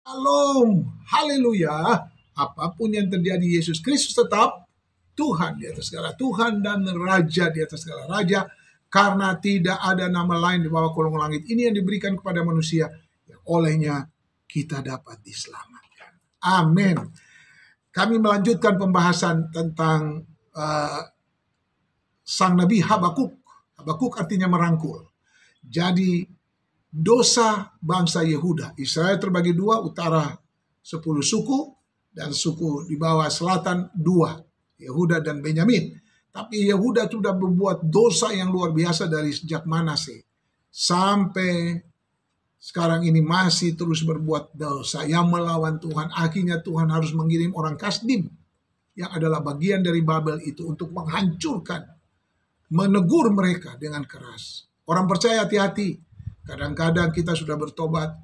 Shalom, haleluya. Apapun yang terjadi, Yesus Kristus tetap Tuhan di atas segala Tuhan dan Raja di atas segala Raja. Karena tidak ada nama lain di bawah kolong langit ini yang diberikan kepada manusia, yang olehnya kita dapat diselamatkan. Amin. Kami melanjutkan pembahasan tentang sang Nabi Habakuk. Habakuk artinya merangkul. Jadi dosa bangsa Yehuda. Israel terbagi dua, utara 10 suku, dan suku di bawah selatan 2, Yehuda dan Benyamin. Tapi Yehuda sudah berbuat dosa yang luar biasa dari sejak Manase sampai sekarang ini masih terus berbuat dosa yang melawan Tuhan. Akhirnya Tuhan harus mengirim orang Kasdim yang adalah bagian dari Babel itu untuk menghancurkan, menegur mereka dengan keras. Orang percaya hati-hati. Kadang-kadang kita sudah bertobat,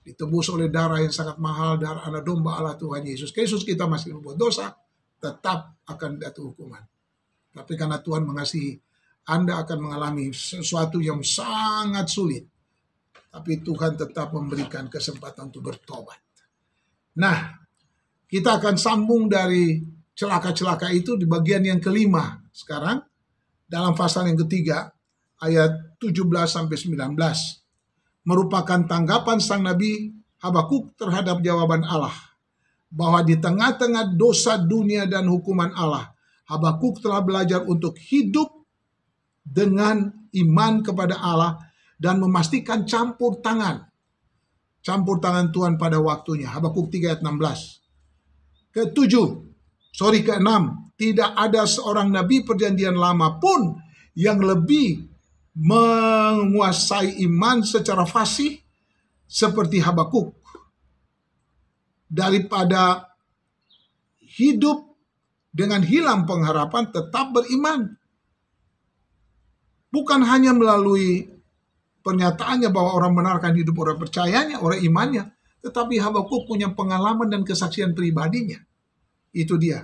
ditebus oleh darah yang sangat mahal, darah anak domba Allah Tuhan Yesus Kristus. Kita masih berbuat dosa, tetap akan jatuh hukuman. Tapi karena Tuhan mengasihi, Anda akan mengalami sesuatu yang sangat sulit. Tapi Tuhan tetap memberikan kesempatan untuk bertobat. Nah, kita akan sambung dari celaka-celaka itu di bagian yang kelima. Sekarang, dalam pasal yang ketiga, ayat 17-19. Merupakan tanggapan sang Nabi Habakuk terhadap jawaban Allah. Bahwa di tengah-tengah dosa dunia dan hukuman Allah, Habakuk telah belajar untuk hidup dengan iman kepada Allah dan memastikan campur tangan Tuhan pada waktunya. Habakuk 3 ayat 16. Ke-6, tidak ada seorang nabi perjanjian lama pun yang lebih menguasai iman secara fasih seperti Habakuk. Daripada hidup dengan hilang pengharapan, tetap beriman. Bukan hanya melalui pernyataannya bahwa orang benar akan hidup oleh percayanya, oleh imannya, tetapi Habakuk punya pengalaman dan kesaksian pribadinya. Itu dia.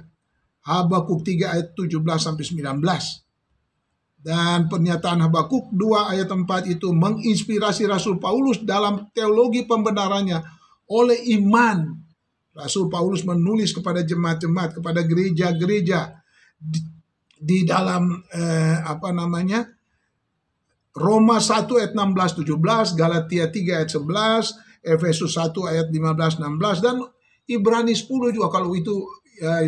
Habakuk 3 ayat 17-19. Dan pernyataan Habakuk 2 ayat 4 itu menginspirasi Rasul Paulus dalam teologi pembenarannya oleh iman. Rasul Paulus menulis kepada jemaat-jemaat, kepada gereja-gereja di dalam Roma 1 ayat 16-17, Galatia 3 ayat 11, Efesus 1 ayat 15-16, dan Ibrani 10 juga, kalau itu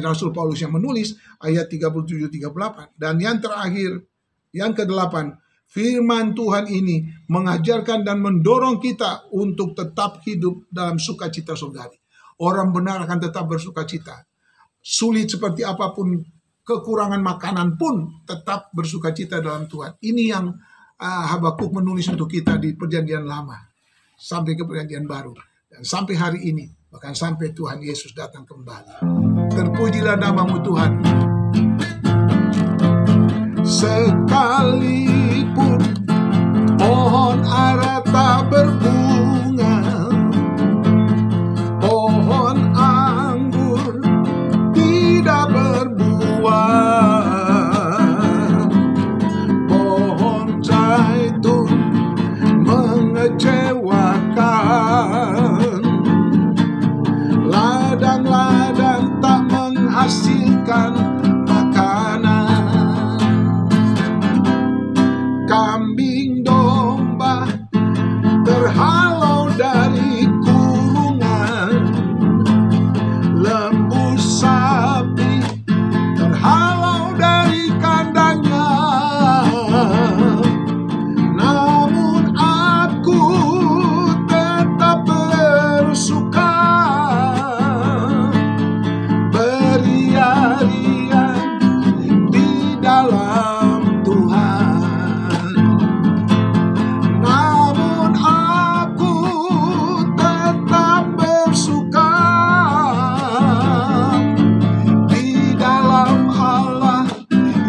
Rasul Paulus yang menulis, ayat 37-38. Dan yang terakhir, yang ke-8, firman Tuhan ini mengajarkan dan mendorong kita untuk tetap hidup dalam sukacita surgawi. Orang benar akan tetap bersukacita. Sulit seperti apapun, kekurangan makanan pun tetap bersukacita dalam Tuhan. Ini yang Habakuk menulis untuk kita di perjanjian lama sampai ke perjanjian baru. Dan sampai hari ini, bahkan sampai Tuhan Yesus datang kembali. Terpujilah namamu Tuhan. Sekalipun pohon ara tak berbunga, pohon anggur tidak berbuah, pohon zaitun mengecewakan, ladang-ladang tak menghasilkan makanan, kambing domba terhalau dari kurungan, lembu sapi terhalau dari kandangnya. Namun aku tetap bersuka, beria-ria di dalam Tuhan. Namun aku tetap bersuka di dalam Allah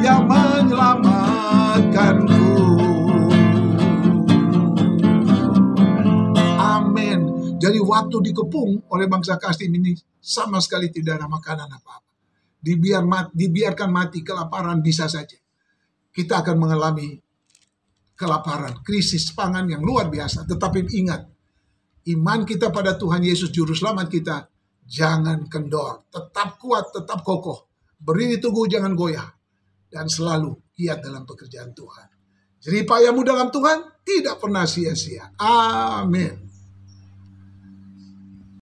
yang menyelamatkanku. Amin. Jadi waktu dikepung oleh bangsa Kasdim ini sama sekali tidak ada makanan apa-apa. Dibiarkan mati kelaparan bisa saja. Kita akan mengalami kelaparan, krisis pangan yang luar biasa. Tetapi ingat, iman kita pada Tuhan Yesus Juru Selamat kita jangan kendor. Tetap kuat, tetap kokoh. Berdiri teguh, jangan goyah. Dan selalu giat dalam pekerjaan Tuhan. Jerih payahmu dalam Tuhan tidak pernah sia-sia. Amin.